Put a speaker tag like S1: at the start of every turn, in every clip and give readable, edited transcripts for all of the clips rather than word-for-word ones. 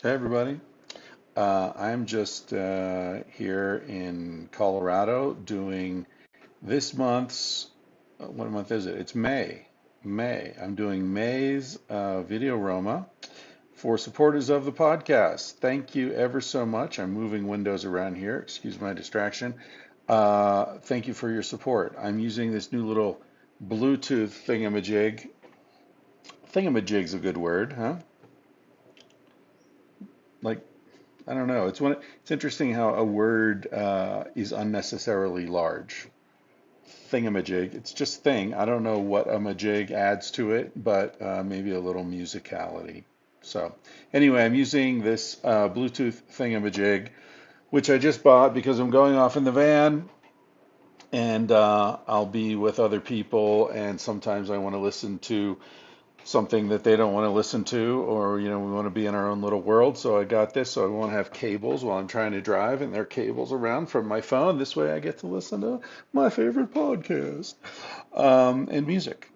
S1: Hey everybody. I'm just here in Colorado doing this month's, what month is it? It's May. May. I'm doing May's video Roma for supporters of the podcast. Thank you ever so much. I'm moving windows around here. Excuse my distraction. Thank you for your support. I'm using this new little Bluetooth thingamajig. Thingamajig's a good word, huh? Like I don't know. It's interesting how a word is unnecessarily large. Thingamajig. It's just thing. I don't know what a majig adds to it, but maybe a little musicality. So anyway, I'm using this Bluetooth thingamajig, which I just bought because I'm going off in the van and I'll be with other people, and sometimes I want to listen to something that they don't want to listen to, or we want to be in our own little world. So I got this, so I won't have cables while I'm trying to drive, and there are cables around from my phone. This way, I get to listen to my favorite podcast and music.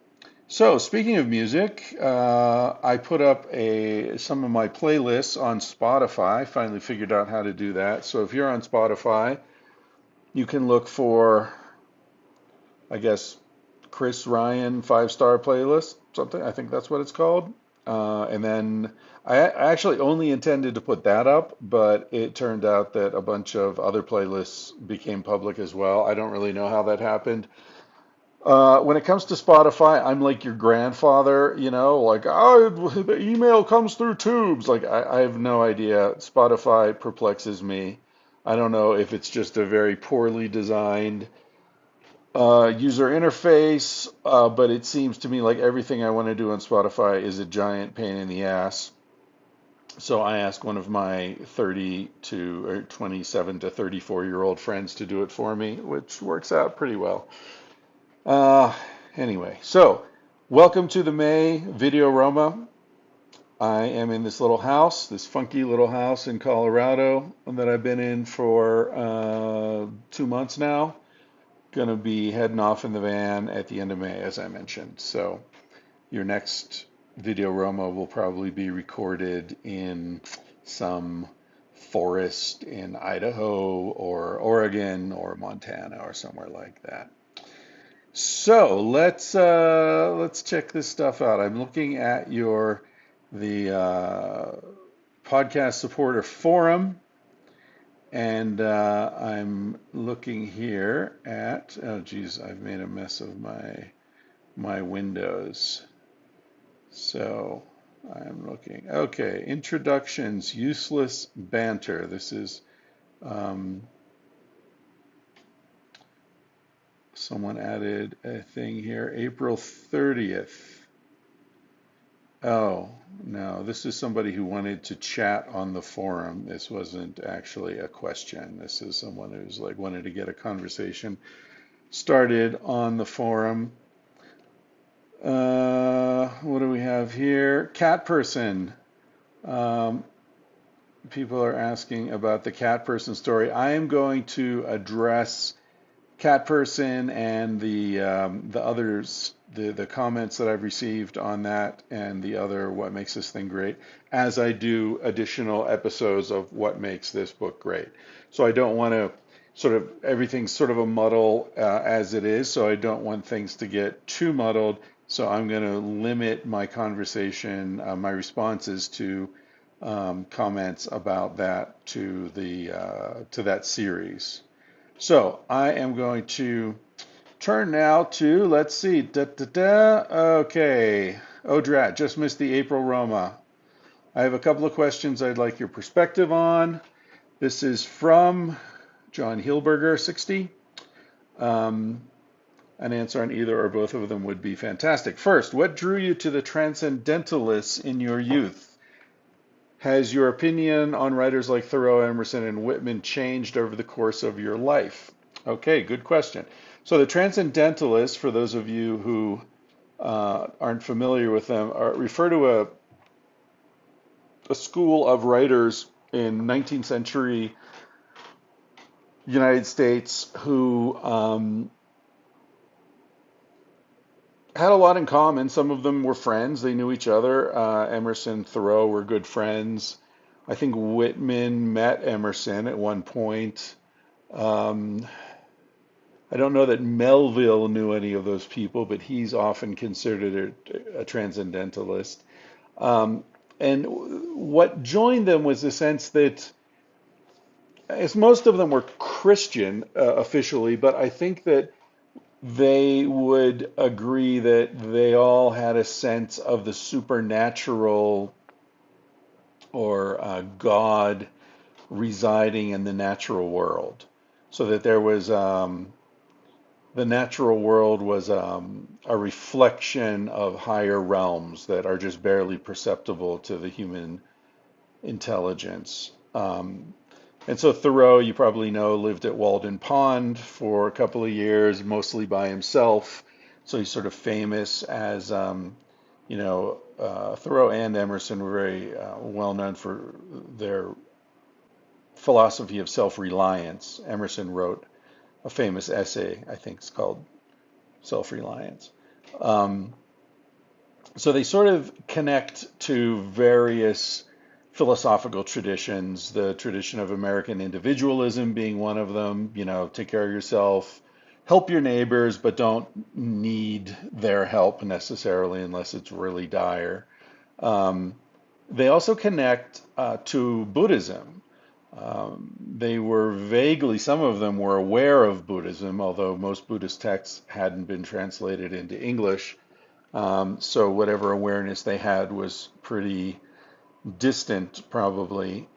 S1: So speaking of music, I put up a some of my playlists on Spotify. I finally figured out how to do that. So if you're on Spotify, you can look for, I guess, Chris Ryan five-star playlist, something. I think that's what it's called. And then I actually only intended to put that up, but it turned out that a bunch of other playlists became public as well. I don't really know how that happened. When it comes to Spotify, I'm like your grandfather, like, oh, the email comes through tubes. Like, I have no idea. Spotify perplexes me. I don't know if it's just a very poorly designed user interface, but it seems to me like everything I want to do on Spotify is a giant pain in the ass. So I asked one of my 30 to or 27 to 34-year-old friends to do it for me, which works out pretty well. Uh, anyway, so welcome to the May Video Roma. I am in this little house, this funky little house in Colorado that I've been in for 2 months now. Going to be heading off in the van at the end of May, as I mentioned. So your next video Roma will probably be recorded in some forest in Idaho or Oregon or Montana or somewhere like that. So let's check this stuff out. I'm looking at the podcast supporter forum, and I'm looking here at, oh geez, I've made a mess of my windows. So I'm looking. Okay, introductions, useless banter. This is um, someone added a thing here, April 30th. Oh, no, this is somebody who wanted to chat on the forum. This wasn't actually a question. This is someone who's like wanted to get a conversation started on the forum. What do we have here? Cat person. Um, People are asking about the cat person story. I am going to address cat person and the others, the comments that I've received on that, and the other what makes this thing great, as I do additional episodes of what makes this book great. So I don't want to sort of everything's sort of a muddle as it is. So I don't want things to get too muddled. So I'm going to limit my conversation, my responses to comments about that to that series. So I am going to turn now to, let's see, okay. Oh, drat, just missed the April Roma. I have a couple of questions I'd like your perspective on. This is from John Hilberger, 60. Um, an answer on either or both of them would be fantastic. First, what drew you to the Transcendentalists in your youth? Has your opinion on writers like Thoreau, Emerson, and Whitman changed over the course of your life? Okay, good question. So the Transcendentalists, for those of you who aren't familiar with them, refer to a school of writers in 19th century United States who had a lot in common. Some of them were friends. They knew each other. Emerson, Thoreau were good friends. I think Whitman met Emerson at one point. Um, I don't know that Melville knew any of those people, but he's often considered a transcendentalist. Um, and what joined them was the sense that, as most of them were Christian officially, but I think that they would agree that they all had a sense of the supernatural or God residing in the natural world. So that there was the natural world was a reflection of higher realms that are just barely perceptible to the human intelligence. And so Thoreau, you probably know, lived at Walden Pond for a couple of years, mostly by himself. So he's sort of famous as, Thoreau and Emerson were very well known for their philosophy of self-reliance. Emerson wrote a famous essay, I think it's called Self-Reliance. Um, so they sort of connect to various philosophical traditions, the tradition of American individualism being one of them, take care of yourself, help your neighbors, but don't need their help necessarily unless it's really dire. Um, they also connect to Buddhism. They were vaguely, some of them were aware of Buddhism, although most Buddhist texts hadn't been translated into English. So whatever awareness they had was pretty distant, probably.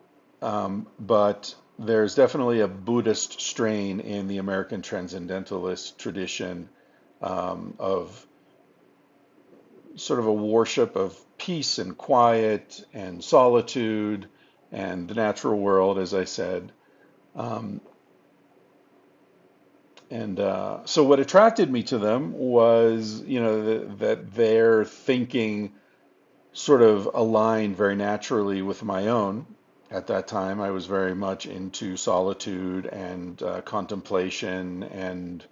S1: But there's definitely a Buddhist strain in the American transcendentalist tradition of sort of a worship of peace and quiet and solitude and the natural world, as I said. Um, and so what attracted me to them was, that their thinking sort of aligned very naturally with my own. At that time, I was very much into solitude and contemplation and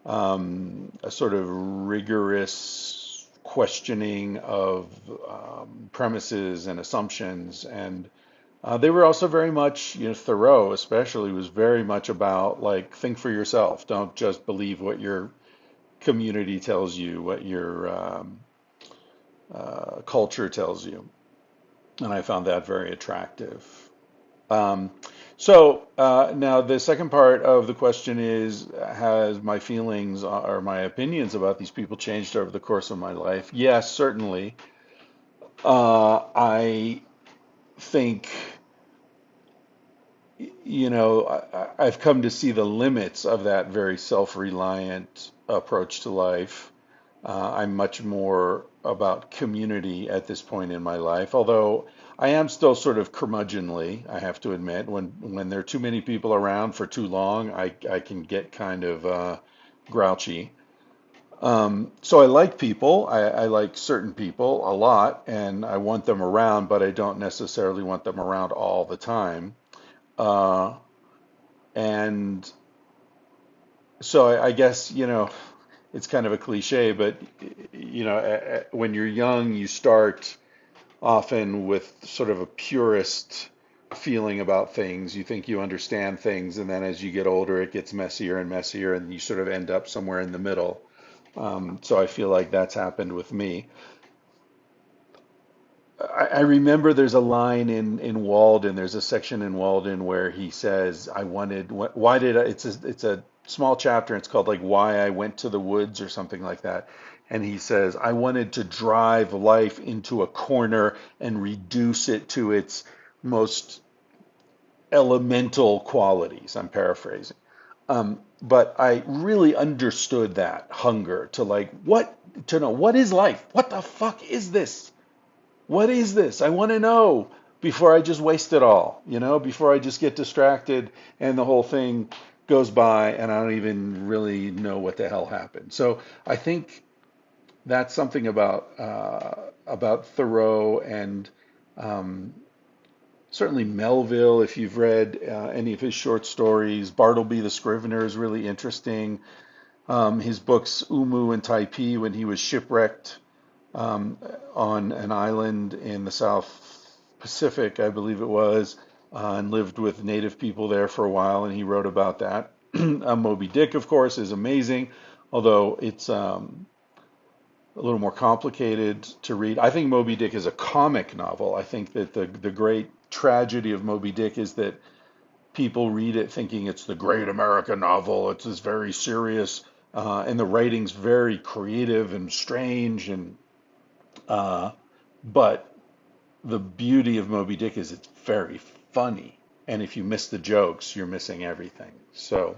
S1: a sort of rigorous questioning of premises and assumptions. And they were also very much, Thoreau especially was very much about like think for yourself. Don't just believe what your community tells you, what your culture tells you. And I found that very attractive. Um, so now the second part of the question is, has my feelings or my opinions about these people changed over the course of my life? Yes, certainly. I think, I've come to see the limits of that very self-reliant approach to life. I'm much more about community at this point in my life, although I am still sort of curmudgeonly, I have to admit. When there are too many people around for too long, I can get kind of grouchy. So I like people. I like certain people a lot, and I want them around, but I don't necessarily want them around all the time. Uh, and so I guess, it's kind of a cliche, but when you're young, you start often with sort of a purist feeling about things. You think you understand things, and then as you get older, it gets messier and messier, and you sort of end up somewhere in the middle. So I feel like that's happened with me. I remember there's a line in Walden. There's a section in Walden where he says, "I wanted. Why did I?" It's a small chapter. It's called like "Why I Went to the Woods" or something like that. And he says, "I wanted to drive life into a corner and reduce it to its most elemental qualities." I'm paraphrasing. But I really understood that hunger to like what to know what is life? What the fuck is this? What is this? I want to know before I just waste it all, before I just get distracted and the whole thing goes by and I don't even really know what the hell happened. So I think that's something about Thoreau and um, certainly Melville. If you've read any of his short stories, Bartleby the Scrivener is really interesting. His books Umu and Taipi, when he was shipwrecked um, on an island in the South Pacific, I believe it was, and lived with native people there for a while, and he wrote about that. Moby Dick, of course, is amazing, although it's a little more complicated to read. I think Moby Dick is a comic novel. I think that the great tragedy of Moby Dick is that people read it thinking it's the great American novel. It's this very serious, and the writing's very creative and strange, and uh, but the beauty of Moby Dick is it's very funny. And if you miss the jokes, you're missing everything. So,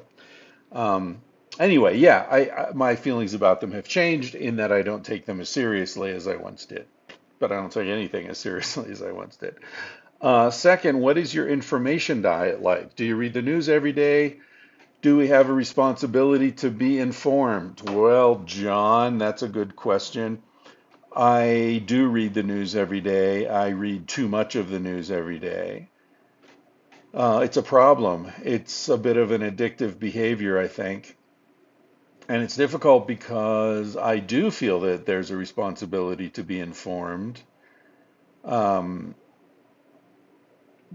S1: um, anyway, yeah, my feelings about them have changed in that I don't take them as seriously as I once did. But I don't take anything as seriously as I once did. Second, what is your information diet like? Do you read the news every day? Do we have a responsibility to be informed? Well, John, that's a good question. I do read the news every day. I read too much of the news every day. It's a problem. It's a bit of an addictive behavior, I think. And it's difficult because I do feel that there's a responsibility to be informed um,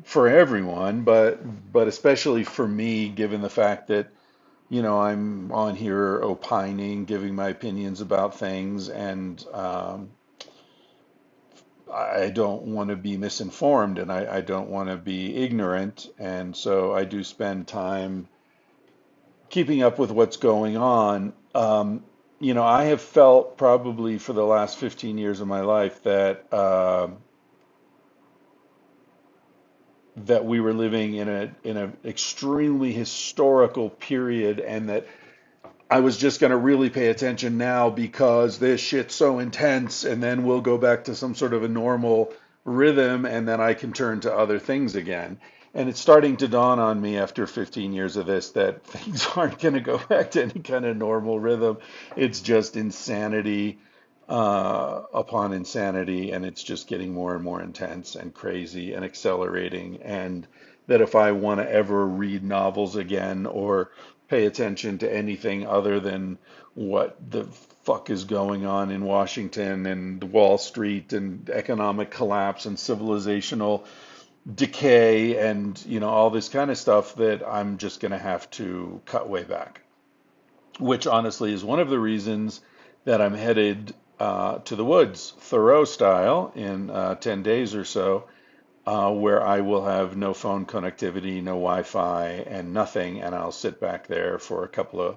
S1: for everyone, but especially for me, given the fact that, I'm on here opining, giving my opinions about things, and I don't want to be misinformed and I don't want to be ignorant. And so I do spend time keeping up with what's going on. I have felt probably for the last 15 years of my life that we were living in an extremely historical period, and that I was just going to really pay attention now because this shit's so intense, and then we'll go back to some sort of a normal rhythm, and then I can turn to other things again. And it's starting to dawn on me after 15 years of this that things aren't going to go back to any kind of normal rhythm. It's just insanity upon insanity, and it's just getting more and more intense and crazy and accelerating. And that if I want to ever read novels again or pay attention to anything other than what the fuck is going on in Washington and Wall Street and economic collapse and civilizational decay and all this kind of stuff, that I'm just going to have to cut way back, which honestly is one of the reasons that I'm headed to the woods, Thoreau style, in 10 days or so, where I will have no phone connectivity, no Wi-Fi, and nothing, and I'll sit back there for a couple of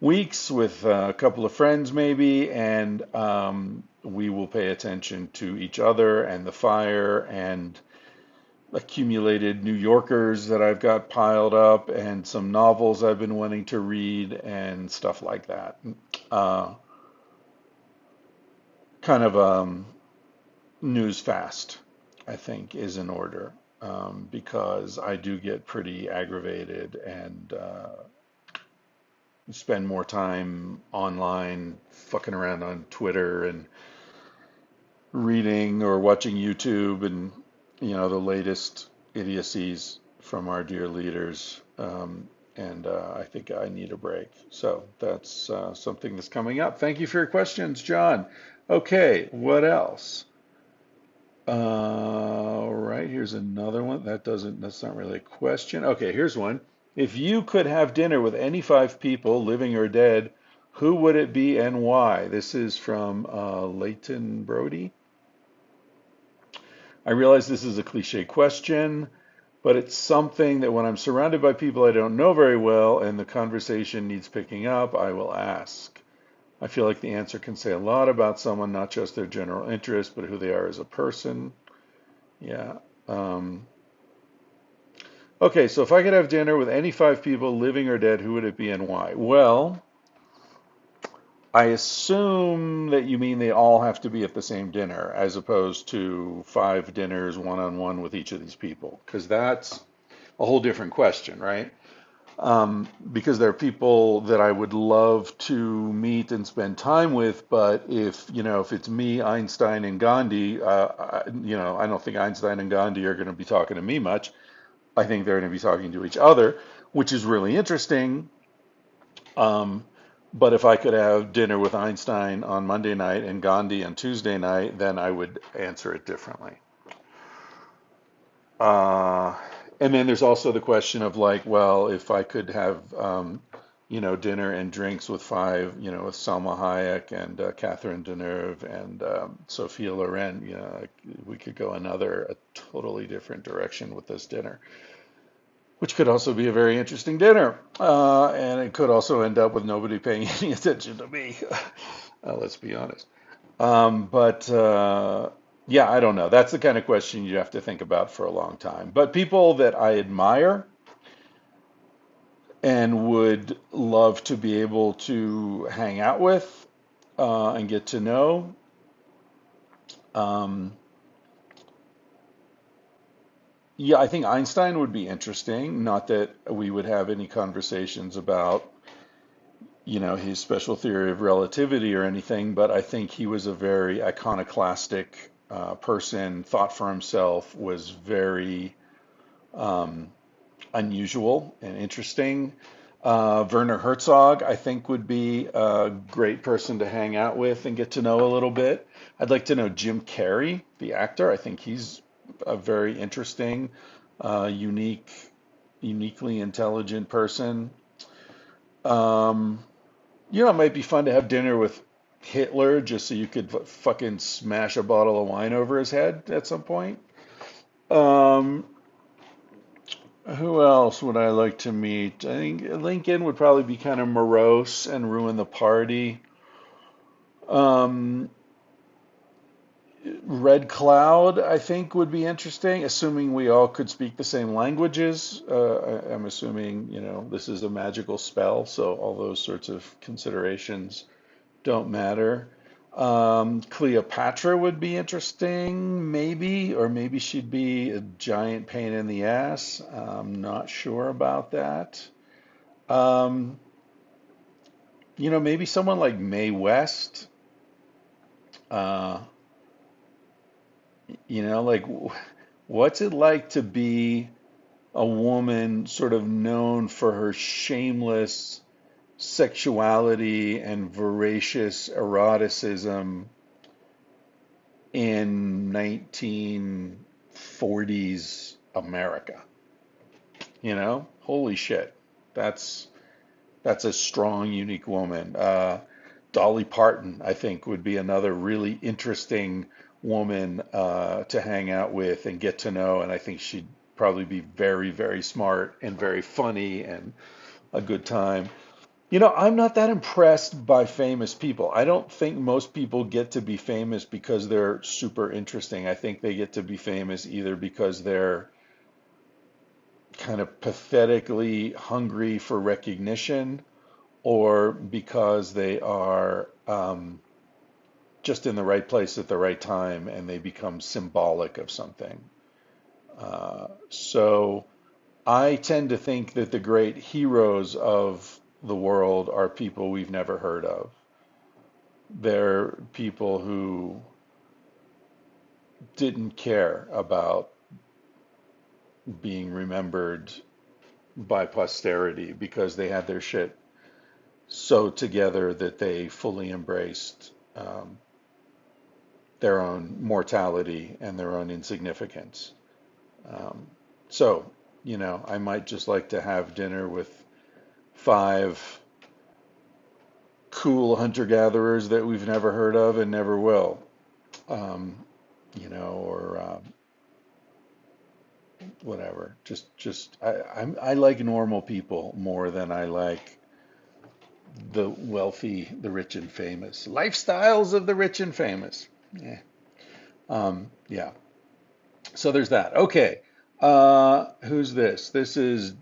S1: weeks with a couple of friends maybe, and we will pay attention to each other and the fire and accumulated New Yorkers that I've got piled up and some novels I've been wanting to read and stuff like that. Uh, kind of news fast, I think, is in order, because I do get pretty aggravated and spend more time online fucking around on Twitter and reading or watching YouTube and the latest idiocies from our dear leaders. And I think I need a break. So that's something that's coming up. Thank you for your questions, John. Okay, what else? All right, here's another one. That's not really a question. Okay, here's one. If you could have dinner with any five people, living or dead, who would it be and why? This is from Leighton Brody. I realize this is a cliche question, but it's something that when I'm surrounded by people I don't know very well and the conversation needs picking up, I will ask. I feel like the answer can say a lot about someone, not just their general interest, but who they are as a person. Yeah. Okay, so if I could have dinner with any five people, living or dead, who would it be and why? Well, I assume that you mean they all have to be at the same dinner, as opposed to five dinners one-on-one with each of these people, because that's a whole different question, right? Because there are people that I would love to meet and spend time with, but if it's me, Einstein, and Gandhi, I don't think Einstein and Gandhi are going to be talking to me much. I think they're going to be talking to each other, which is really interesting. Um, but if I could have dinner with Einstein on Monday night and Gandhi on Tuesday night, then I would answer it differently. Uh, and then there's also the question of like, well, if I could have, dinner and drinks with five, with Salma Hayek and Catherine Deneuve and Sophia Loren, like, we could go a totally different direction with this dinner, which could also be a very interesting dinner. And it could also end up with nobody paying any attention to me. Let's be honest. But yeah, I don't know. That's the kind of question you have to think about for a long time. But people that I admire and would love to be able to hang out with and get to know. Um, yeah, I think Einstein would be interesting. Not that we would have any conversations about, his special theory of relativity or anything, but I think he was a very iconoclastic person, thought for himself, was very um, unusual and interesting. Werner Herzog, I think, would be a great person to hang out with and get to know a little bit. I'd like to know Jim Carrey, the actor. I think he's a very interesting, uniquely intelligent person. Um, it might be fun to have dinner with Hitler just so you could fucking smash a bottle of wine over his head at some point. Um, Who else would I like to meet? I think Lincoln would probably be kind of morose and ruin the party. Um, Red Cloud, I think, would be interesting, assuming we all could speak the same languages. I'm assuming, this is a magical spell, so all those sorts of considerations don't matter. Cleopatra would be interesting, maybe, or maybe she'd be a giant pain in the ass. I'm not sure about that. Um, maybe someone like Mae West. Uh, like, what's it like to be a woman sort of known for her shameless sexuality and voracious eroticism in 1940s America? Holy shit. That's that's a strong, unique woman. Dolly Parton, I think, would be another really interesting woman to hang out with and get to know. And I think she'd probably be very, very smart and very funny and a good time. I'm not that impressed by famous people. I don't think most people get to be famous because they're super interesting. I think they get to be famous either because they're kind of pathetically hungry for recognition or because they are just in the right place at the right time and they become symbolic of something. So I tend to think that the great heroes of the world are people we've never heard of. They're people who didn't care about being remembered by posterity because they had their shit so together that they fully embraced their own mortality and their own insignificance. Um, so, I might just like to have dinner with five cool hunter-gatherers that we've never heard of and never will. Um, or whatever. I like normal people more than I like the wealthy, the rich and famous. Lifestyles of the rich and famous. Yeah. Yeah. So there's that. Okay. Who's this? This is,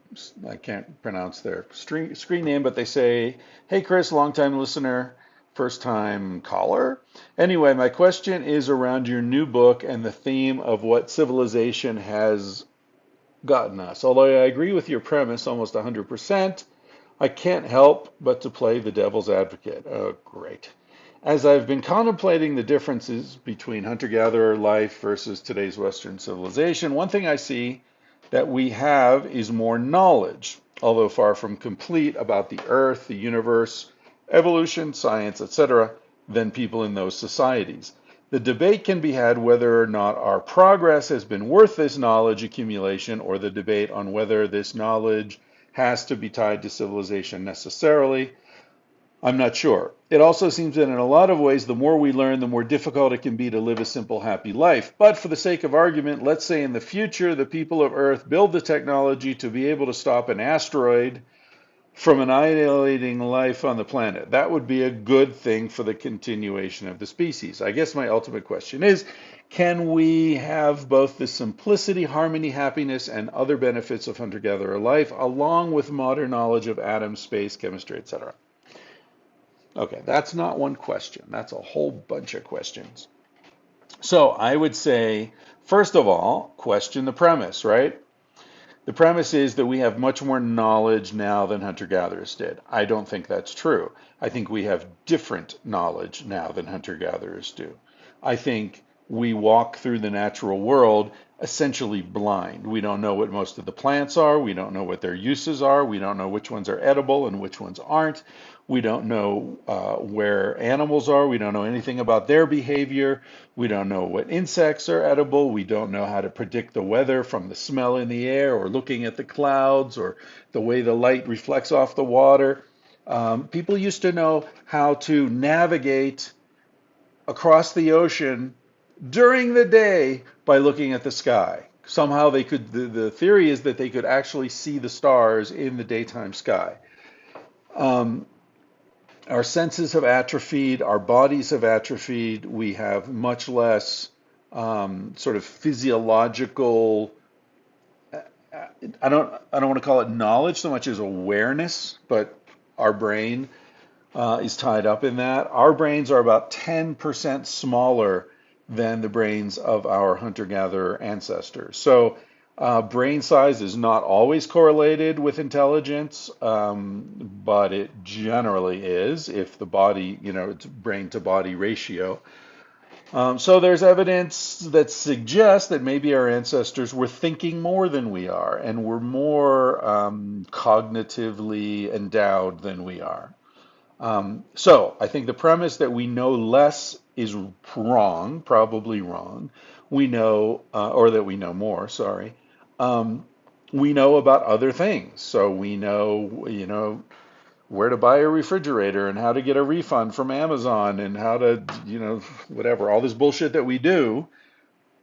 S1: I can't pronounce their screen name, but they say, "Hey Chris, longtime listener, first time caller. Anyway, my question is around your new book and the theme of what civilization has gotten us. Although I agree with your premise almost 100%, I can't help but to play the devil's advocate." Oh, great. "As I've been contemplating the differences between hunter-gatherer life versus today's Western civilization, one thing I see that we have is more knowledge, although far from complete, about the earth, the universe, evolution, science, etc., than people in those societies. The debate can be had whether or not our progress has been worth this knowledge accumulation, or the debate on whether this knowledge has to be tied to civilization necessarily. I'm not sure. It also seems that in a lot of ways, the more we learn, the more difficult it can be to live a simple, happy life. But for the sake of argument, let's say in the future, the people of Earth build the technology to be able to stop an asteroid from annihilating life on the planet. That would be a good thing for the continuation of the species. I guess my ultimate question is, can we have both the simplicity, harmony, happiness, and other benefits of hunter-gatherer life, along with modern knowledge of atoms, space, chemistry, etc.? Okay, that's not one question. That's a whole bunch of questions. So I would say, first of all, question the premise, right? The premise is that we have much more knowledge now than hunter-gatherers did. I don't think that's true. I think we have different knowledge now than hunter-gatherers do. I think we walk through the natural world essentially blind. We don't know what most of the plants are. We don't know what their uses are. We don't know which ones are edible and which ones aren't. We don't know where animals are. We don't know anything about their behavior. We don't know what insects are edible. We don't know how to predict the weather from the smell in the air or looking at the clouds or the way the light reflects off the water. People used to know how to navigate across the ocean during the day by looking at the sky. Somehow they could, the theory is that they could actually see the stars in the daytime sky. Our senses have atrophied, our bodies have atrophied, we have much less sort of physiological, I don't want to call it knowledge so much as awareness, but our brain is tied up in that. Our brains are about 10% smaller than the brains of our hunter-gatherer ancestors. So brain size is not always correlated with intelligence, but it generally is if the body, it's brain to body ratio. So there's evidence that suggests that maybe our ancestors were thinking more than we are and were more cognitively endowed than we are. So I think the premise that we know less is wrong, probably wrong. We know, or that we know more, sorry. We know about other things. So we know, where to buy a refrigerator and how to get a refund from Amazon and how to, whatever, all this bullshit that we do,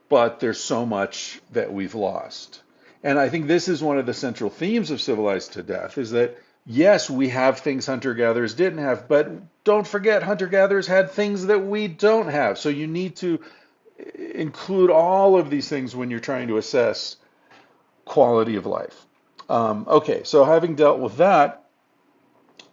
S1: but there's so much that we've lost. And I think this is one of the central themes of Civilized to Death is that, yes, we have things hunter-gatherers didn't have, but don't forget hunter-gatherers had things that we don't have. So you need to include all of these things when you're trying to assess quality of life. Okay, so having dealt with that,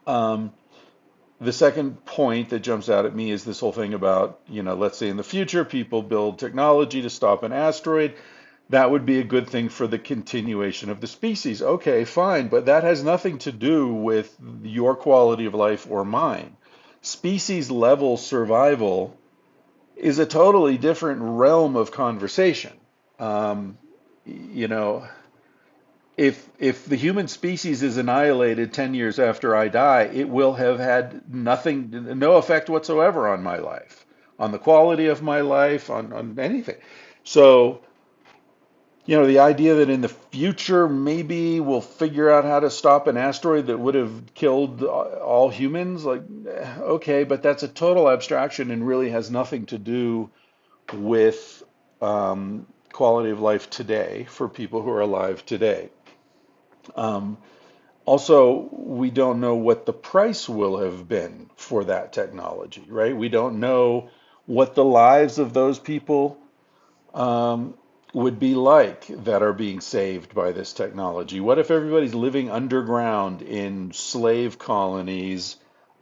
S1: the second point that jumps out at me is this whole thing about, let's say in the future people build technology to stop an asteroid. That would be a good thing for the continuation of the species. Okay, fine, but that has nothing to do with your quality of life or mine. Species level survival is a totally different realm of conversation. If the human species is annihilated 10 years after I die, it will have had no effect whatsoever on my life, on the quality of my life, on anything. So, the idea that in the future maybe we'll figure out how to stop an asteroid that would have killed all humans, okay, but that's a total abstraction and really has nothing to do with quality of life today for people who are alive today. Also, we don't know what the price will have been for that technology, right? We don't know what the lives of those people would be like that are being saved by this technology. What if everybody's living underground in slave colonies,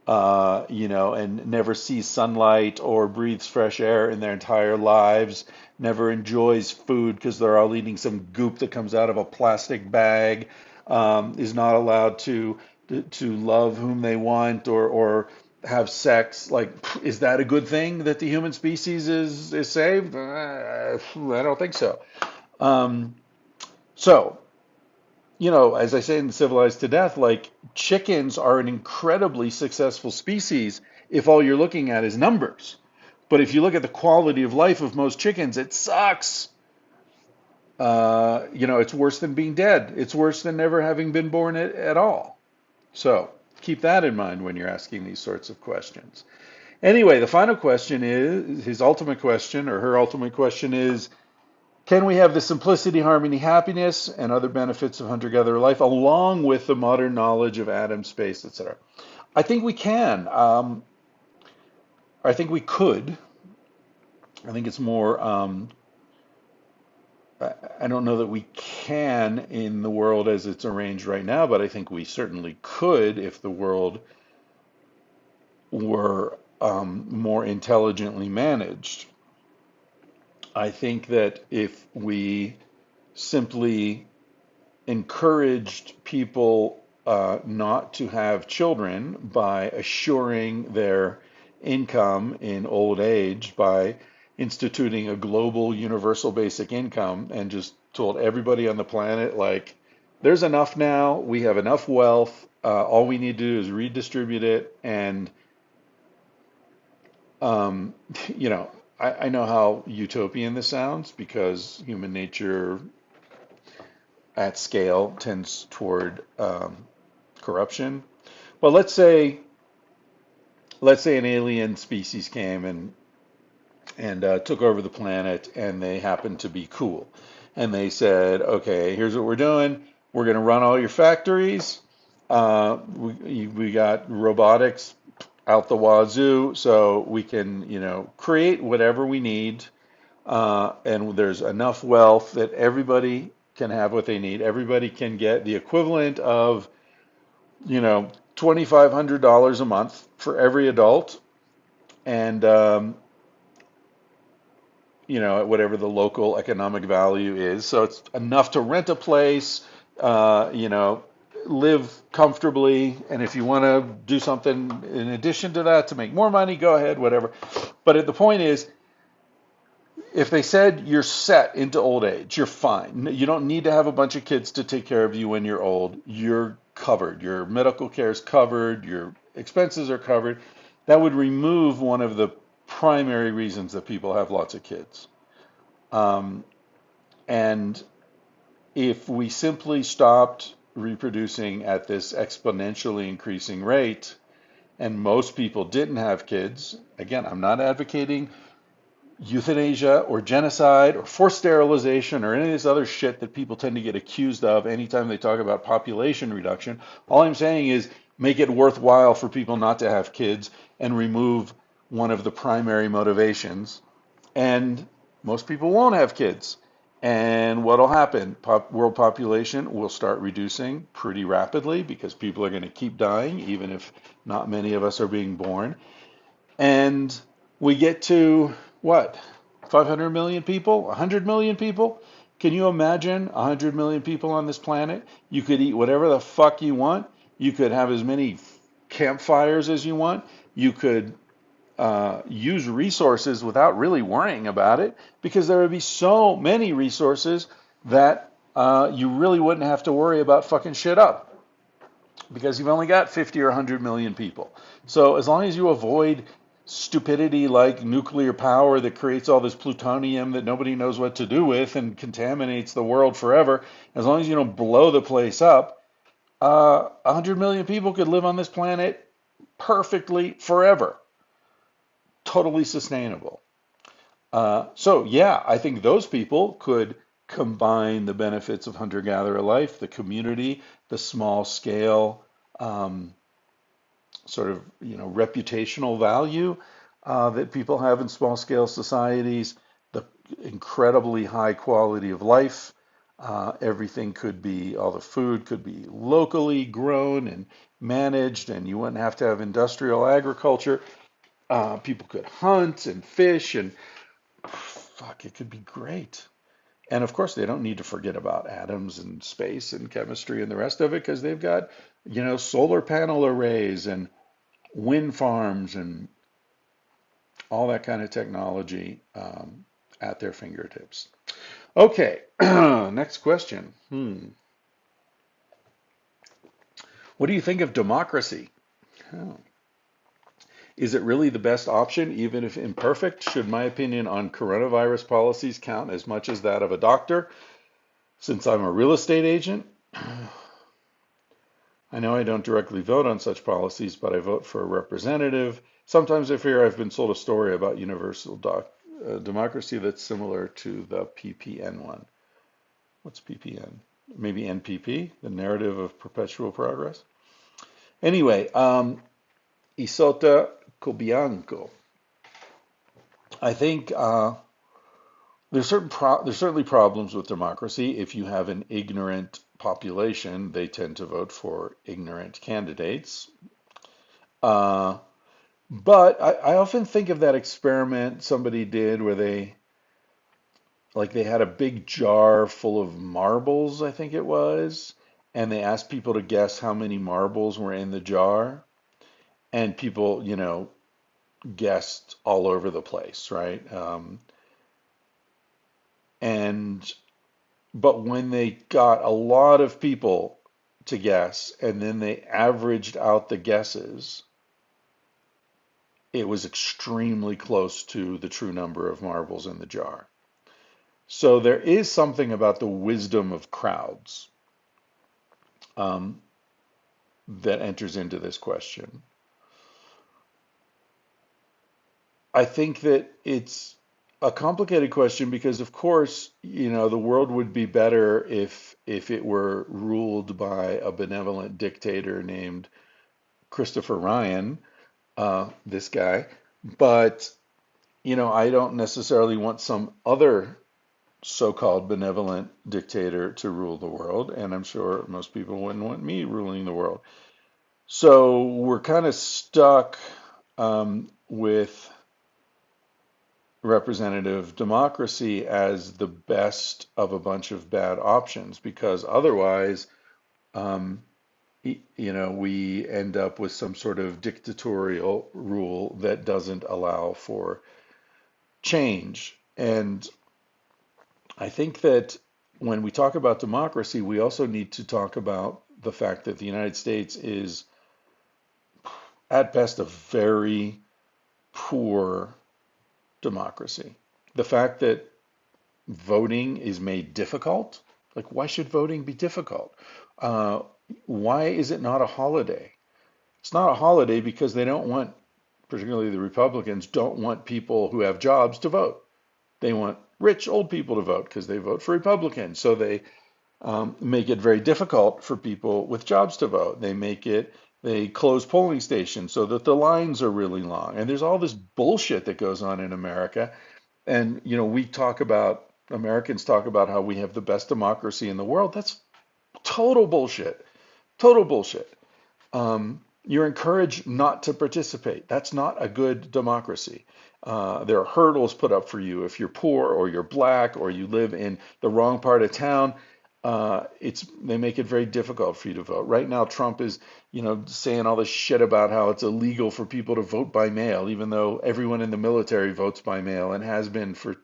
S1: and never sees sunlight or breathes fresh air in their entire lives, never enjoys food because they're all eating some goop that comes out of a plastic bag, is not allowed to love whom they want or have sex? Is that a good thing that the human species is saved? I don't think so. So, as I say in Civilized to Death, chickens are an incredibly successful species if all you're looking at is numbers. But if you look at the quality of life of most chickens, it sucks. It's worse than being dead. It's worse than never having been born at all. So keep that in mind when you're asking these sorts of questions. Anyway, the final question is his ultimate question, or her ultimate question is, can we have the simplicity, harmony, happiness, and other benefits of hunter-gatherer life along with the modern knowledge of atom, space, etc.? I think we can. I think we could. I think it's more, I don't know that we can in the world as it's arranged right now, but I think we certainly could if the world were more intelligently managed. I think that if we simply encouraged people not to have children by assuring their income in old age, by instituting a global universal basic income, and just told everybody on the planet, like, there's enough now, we have enough wealth, all we need to do is redistribute it, and um, you know, I know how utopian this sounds because human nature at scale tends toward corruption. But let's say an alien species came and took over the planet, and they happened to be cool, and they said, okay, here's what we're doing. We're going to run all your factories. We got robotics out the wazoo, so we can, create whatever we need, and there's enough wealth that everybody can have what they need. Everybody can get the equivalent of, $2,500 a month for every adult, and whatever the local economic value is. So it's enough to rent a place, live comfortably, and if you want to do something in addition to that to make more money, go ahead, whatever. But the point is, if they said you're set into old age, you're fine. You don't need to have a bunch of kids to take care of you when you're old. You're covered. Your medical care is covered. Your expenses are covered. That would remove one of the primary reasons that people have lots of kids. Um, and if we simply stopped reproducing at this exponentially increasing rate, and most people didn't have kids, again, I'm not advocating euthanasia or genocide or forced sterilization or any of this other shit that people tend to get accused of anytime they talk about population reduction. All I'm saying is make it worthwhile for people not to have kids and remove one of the primary motivations. And most people won't have kids. And what will happen? World population will start reducing pretty rapidly because people are going to keep dying, even if not many of us are being born. And we get to what? 500 million people? 100 million people? Can you imagine 100 million people on this planet? You could eat whatever the fuck you want. You could have as many campfires as you want. You could use resources without really worrying about it because there would be so many resources that you really wouldn't have to worry about fucking shit up because you've only got 50 or 100 million people. So as long as you avoid stupidity like nuclear power that creates all this plutonium that nobody knows what to do with and contaminates the world forever, as long as you don't blow the place up, 100 million people could live on this planet perfectly forever. Totally sustainable. So yeah, I think those people could combine the benefits of hunter-gatherer life, the community, the small scale sort of reputational value that people have in small scale societies, the incredibly high quality of life. Everything could be, all the food could be locally grown and managed, and you wouldn't have to have industrial agriculture. People could hunt and fish, and fuck, it could be great. And of course, they don't need to forget about atoms and space and chemistry and the rest of it because they've got, solar panel arrays and wind farms and all that kind of technology at their fingertips. Okay, next question. What do you think of democracy? Oh. Is it really the best option, even if imperfect? Should my opinion on coronavirus policies count as much as that of a doctor? Since I'm a real estate agent, I know I don't directly vote on such policies, but I vote for a representative. Sometimes I fear I've been sold a story about democracy that's similar to the PPN one. What's PPN? Maybe NPP, the narrative of perpetual progress. Anyway, Isota Cobianco. I think there's certainly problems with democracy. If you have an ignorant population, they tend to vote for ignorant candidates. Uh, but I often think of that experiment somebody did where they had a big jar full of marbles, I think it was, and they asked people to guess how many marbles were in the jar, and people, guessed all over the place, right? And but when they got a lot of people to guess, and then they averaged out the guesses, it was extremely close to the true number of marbles in the jar. So there is something about the wisdom of crowds um, that enters into this question. I think that it's a complicated question because, of course, the world would be better if it were ruled by a benevolent dictator named Christopher Ryan, this guy. But, I don't necessarily want some other so-called benevolent dictator to rule the world, and I'm sure most people wouldn't want me ruling the world. So we're kind of stuck with representative democracy as the best of a bunch of bad options because otherwise, um, we end up with some sort of dictatorial rule that doesn't allow for change. And I think that when we talk about democracy, we also need to talk about the fact that the United States is at best a very poor democracy. The fact that voting is made difficult, like why should voting be difficult? Uh, why is it not a holiday? It's not a holiday because they don't want, particularly the Republicans, don't want people who have jobs to vote. They want rich old people to vote because they vote for Republicans. So they make it very difficult for people with jobs to vote. They close polling stations so that the lines are really long. And there's all this bullshit that goes on in America. And, Americans talk about how we have the best democracy in the world. That's total bullshit. Total bullshit. You're encouraged not to participate. That's not a good democracy. There are hurdles put up for you if you're poor or you're black or you live in the wrong part of town. They make it very difficult for you to vote. Right now, Trump is, saying all this shit about how it's illegal for people to vote by mail, even though everyone in the military votes by mail and has been for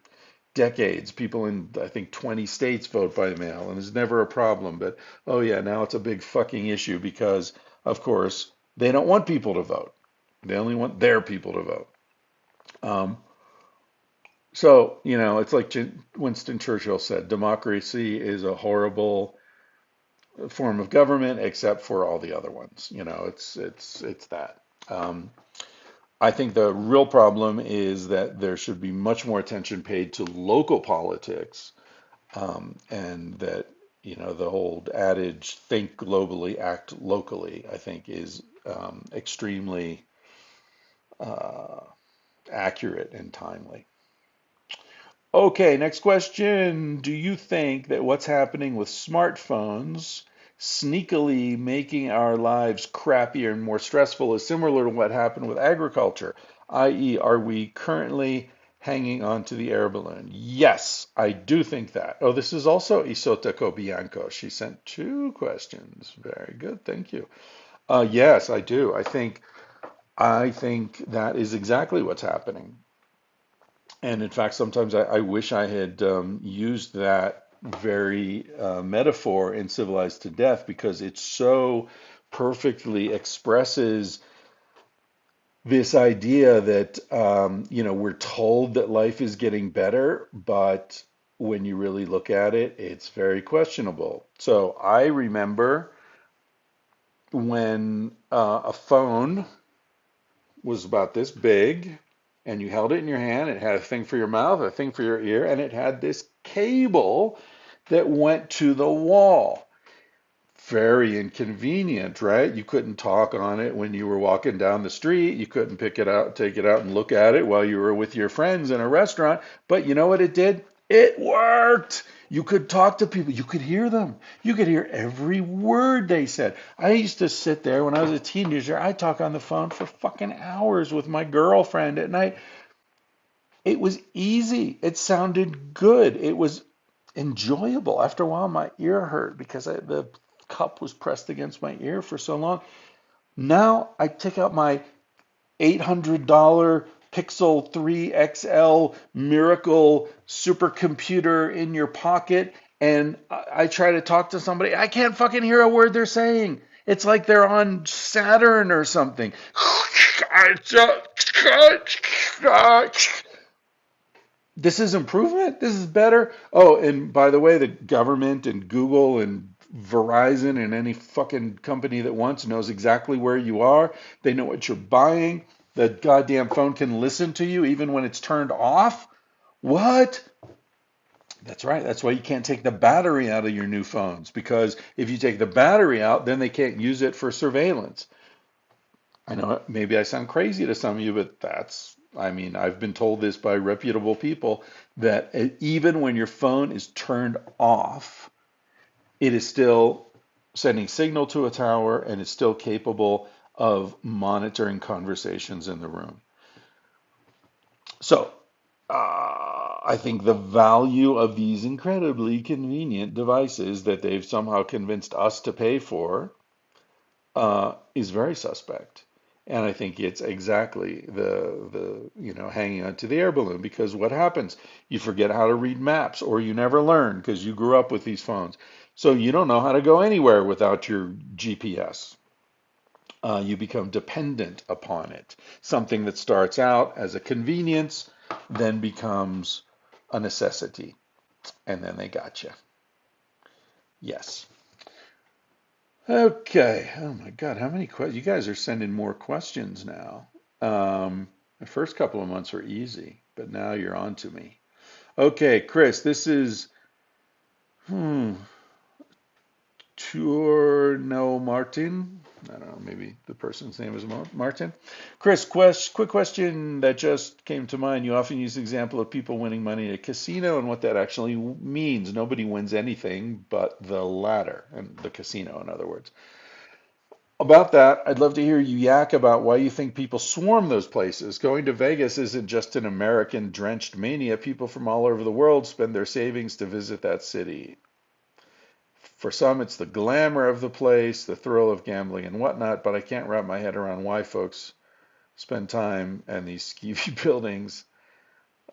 S1: decades. People in, I think, 20 states vote by mail, and there's never a problem. But oh yeah, now it's a big fucking issue because, of course, they don't want people to vote. They only want their people to vote. Um, it's like Winston Churchill said, democracy is a horrible form of government except for all the other ones. It's that. Um, I think the real problem is that there should be much more attention paid to local politics, and that, the old adage, think globally, act locally, I think is extremely uh, accurate and timely. Okay, next question. Do you think that what's happening with smartphones sneakily making our lives crappier and more stressful is similar to what happened with agriculture? I.e., are we currently hanging on to the air balloon? Yes, I do think that. Oh, this is also Isota Cobianco. She sent two questions. Very good, thank you. Yes, I do. I think that is exactly what's happening. And in fact, sometimes I wish I had used that very metaphor in Civilized to Death because it so perfectly expresses this idea that we're told that life is getting better, but when you really look at it, it's very questionable. So I remember when a phone was about this big and you held it in your hand. It had a thing for your mouth, a thing for your ear, and it had this cable that went to the wall. Very inconvenient, right? You couldn't talk on it when you were walking down the street. You couldn't pick it out, take it out and look at it while you were with your friends in a restaurant. But you know what it did? It worked. You could talk to people. You could hear them. You could hear every word they said. I used to sit there when I was a teenager. I'd talk on the phone for fucking hours with my girlfriend at night. It was easy. It sounded good. It was enjoyable. After a while, my ear hurt because the cup was pressed against my ear for so long. Now I take out my $800 Pixel 3 XL miracle supercomputer in your pocket and I try to talk to somebody. I can't fucking hear a word they're saying. It's like they're on Saturn or something. This is improvement. This is better. Oh, and by the way, the government and Google and Verizon and any fucking company that wants knows exactly where you are. They know what you're buying. The goddamn phone can listen to you even when it's turned off. What? That's right. That's why you can't take the battery out of your new phones because if you take the battery out, then they can't use it for surveillance. I know maybe I sound crazy to some of you, but I mean, I've been told this by reputable people that even when your phone is turned off, it is still sending signal to a tower and it's still capable of monitoring conversations in the room. So, I think the value of these incredibly convenient devices that they've somehow convinced us to pay for is very suspect. And I think it's exactly the hanging onto the air balloon because what happens? You forget how to read maps or you never learn because you grew up with these phones. So you don't know how to go anywhere without your GPS. You become dependent upon it. Something that starts out as a convenience then becomes a necessity. And then they got you. Yes. Okay. Oh my God, how many questions? You guys are sending more questions now. The first couple of months were easy, but now you're on to me. Okay, Chris, this is hmm, Turno Martin. I don't know, maybe the person's name is Martin. Chris, quick question that just came to mind. You often use the example of people winning money at a casino and what that actually means. Nobody wins anything but the latter, and the casino, in other words. About that, I'd love to hear you yak about why you think people swarm those places. Going to Vegas isn't just an American drenched mania. People from all over the world spend their savings to visit that city. For some, it's the glamour of the place, the thrill of gambling and whatnot, but I can't wrap my head around why folks spend time in these skeevy buildings.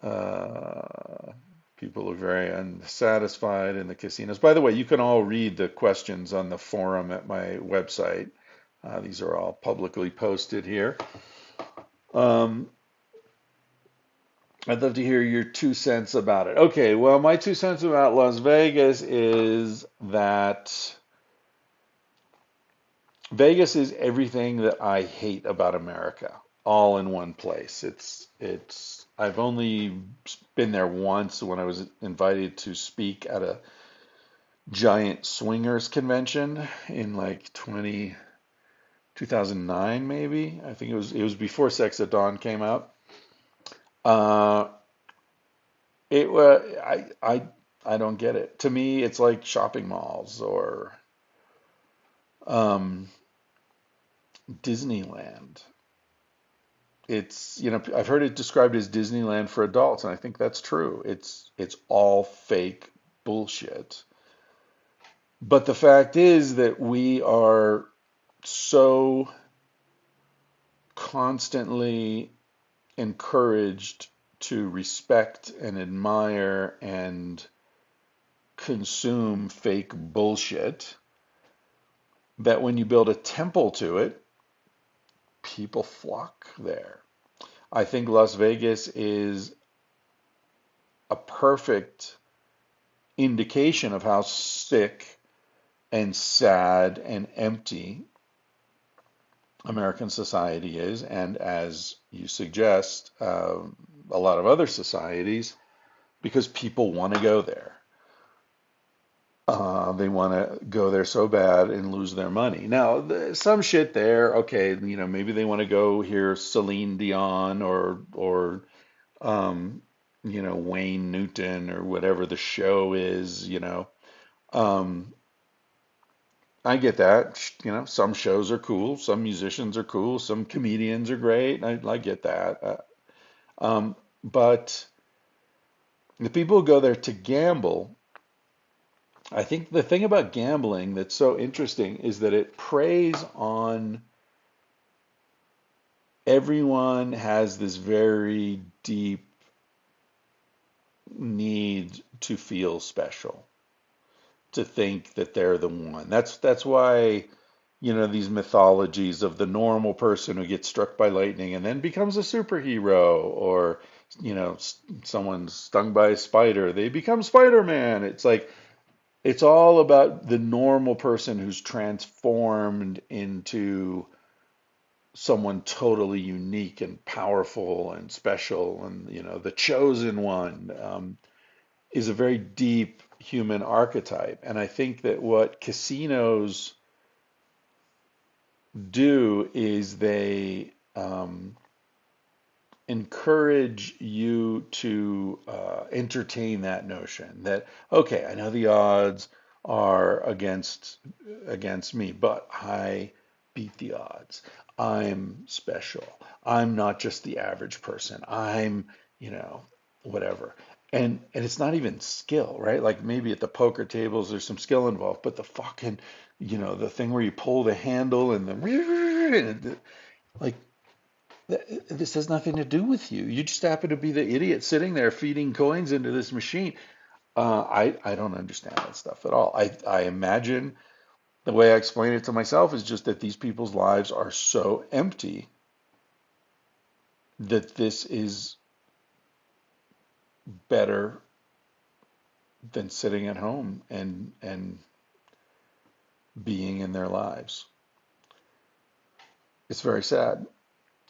S1: Uh, People look very unsatisfied in the casinos. By the way, you can all read the questions on the forum at my website. These are all publicly posted here. Um, I'd love to hear your 2 cents about it. Okay, well, my 2 cents about Las Vegas is that Vegas is everything that I hate about America, all in one place. I've only been there once when I was invited to speak at a giant swingers convention in like 2009 maybe. I think it was before Sex at Dawn came out. Uh, it was I don't get it. To me, it's like shopping malls or um, Disneyland. I've heard it described as Disneyland for adults, and I think that's true. It's all fake bullshit. But the fact is that we are so constantly encouraged to respect and admire and consume fake bullshit that when you build a temple to it, people flock there. I think Las Vegas is a perfect indication of how sick and sad and empty American society is, and as you suggest, a lot of other societies, because people want to go there. They want to go there so bad and lose their money. Now, some shit there, okay, maybe they want to go hear Celine Dion or Wayne Newton or whatever the show is. Um, I get that. Some shows are cool, some musicians are cool, some comedians are great. I get that. But the people who go there to gamble, I think the thing about gambling that's so interesting is that it preys on everyone has this very deep need to feel special, to think that they're the one. That's why, these mythologies of the normal person who gets struck by lightning and then becomes a superhero, or, someone's stung by a spider, they become Spider-Man. It's like it's all about the normal person who's transformed into someone totally unique and powerful and special, and the chosen one is a very deep human archetype. And I think that what casinos do is they encourage you to entertain that notion that, okay, I know the odds are against me, but I beat the odds. I'm special. I'm not just the average person. I'm, you know, whatever. And it's not even skill, right? Like maybe at the poker tables there's some skill involved, but the fucking, the thing where you pull the handle and the like this has nothing to do with you. You just happen to be the idiot sitting there feeding coins into this machine. I don't understand that stuff at all. I imagine the way I explain it to myself is just that these people's lives are so empty that this is better than sitting at home and being in their lives. It's very sad.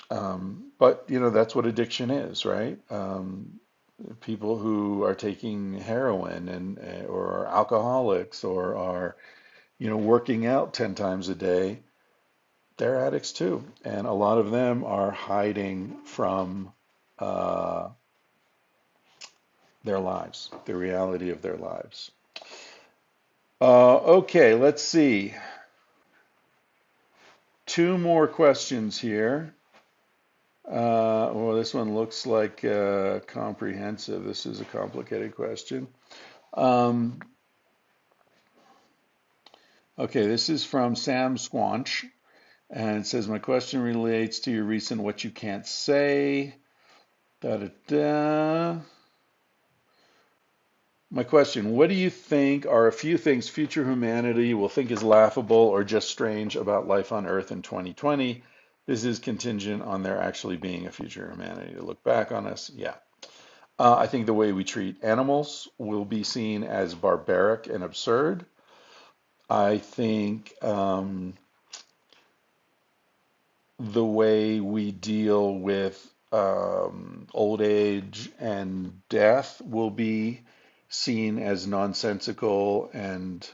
S1: But that's what addiction is, right? People who are taking heroin and or are alcoholics or are working out 10 times a day, they're addicts too, and a lot of them are hiding from uh, their lives, the reality of their lives. Okay, let's see. Two more questions here. Well, this one looks like comprehensive. This is a complicated question. Um, okay, this is from Sam Squanch, and it says, my question relates to your recent What You Can't Say. Da, da, da. My question, what do you think are a few things future humanity will think is laughable or just strange about life on Earth in 2020? This is contingent on there actually being a future humanity to look back on us. Yeah. I think the way we treat animals will be seen as barbaric and absurd. I think the way we deal with old age and death will be seen as nonsensical and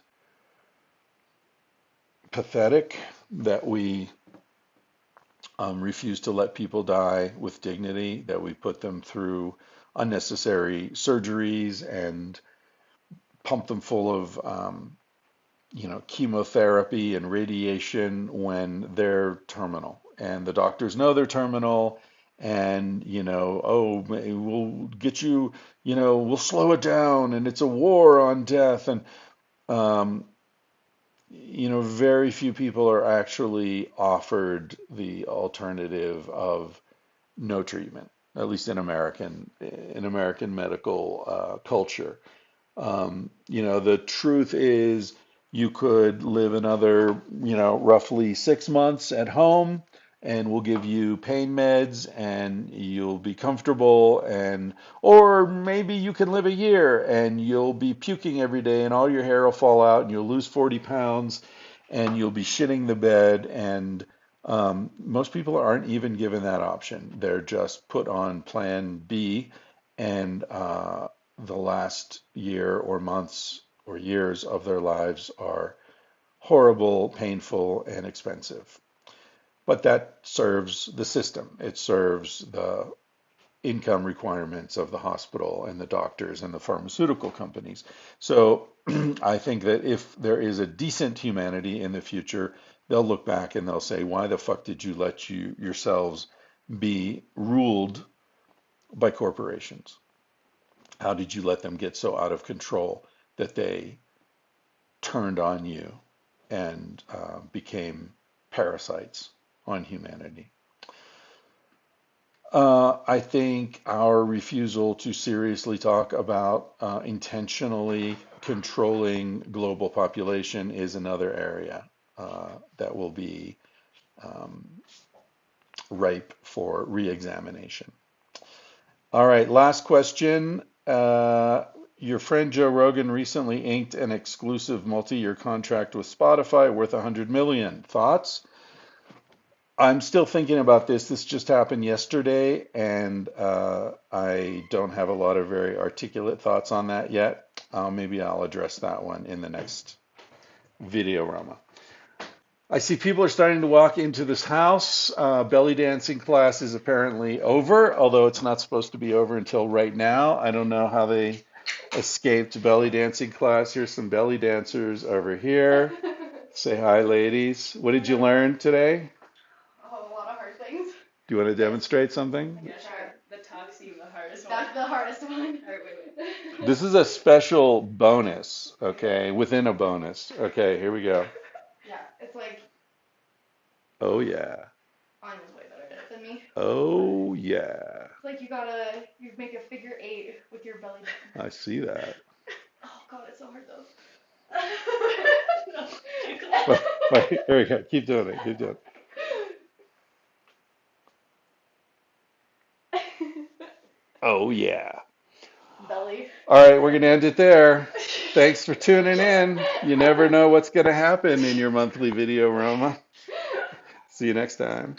S1: pathetic, that we refuse to let people die with dignity, that we put them through unnecessary surgeries and pump them full of chemotherapy and radiation when they're terminal. And the doctors know they're terminal, and, oh, we'll get you, we'll slow it down, and it's a war on death. And, um, very few people are actually offered the alternative of no treatment, at least in American medical culture. The truth is you could live another, roughly 6 months at home and we'll give you pain meds and you'll be comfortable, and or maybe you can live a year and you'll be puking every day and all your hair will fall out and you'll lose 40 pounds and you'll be shitting the bed. And most people aren't even given that option. They're just put on plan B, and the last year or months or years of their lives are horrible, painful, and expensive. But that serves the system. It serves the income requirements of the hospital and the doctors and the pharmaceutical companies. So I think that if there is a decent humanity in the future, they'll look back and they'll say, why the fuck did you let yourselves be ruled by corporations? How did you let them get so out of control that they turned on you and became parasites on humanity? I think our refusal to seriously talk about intentionally controlling global population is another area that will be um, ripe for re-examination. All right, last question. Your friend Joe Rogan recently inked an exclusive multi-year contract with Spotify worth 100 million. Thoughts? I'm still thinking about this. This just happened yesterday, and I don't have a lot of very articulate thoughts on that yet. Maybe I'll address that one in the next video, Roma. I see people are starting to walk into this house. Belly dancing class is apparently over, although it's not supposed to be over until right now. I don't know how they escaped belly dancing class. Here's some belly dancers over here. Say hi, ladies. What did you learn today?
S2: Oh, a lot of hard things.
S1: Do you want to demonstrate something?
S2: Yeah, sure. The tongue seemed the hardest one. That's the hardest one. All right, wait.
S1: This is a special bonus, okay, within a bonus. Okay, here we go.
S2: Yeah, it's like,
S1: Oh, yeah.
S2: Anya's way better at it than me.
S1: Oh, yeah.
S2: It's like you make a figure 8 with your belly button.
S1: I see that.
S2: Oh, God, it's so hard, though.
S1: Wait, here we go. Keep doing it. Keep doing it. Oh, yeah.
S2: Belly.
S1: All right, we're going to end it there. Thanks for tuning in. You never know what's going to happen in your monthly video, Roma. See you next time.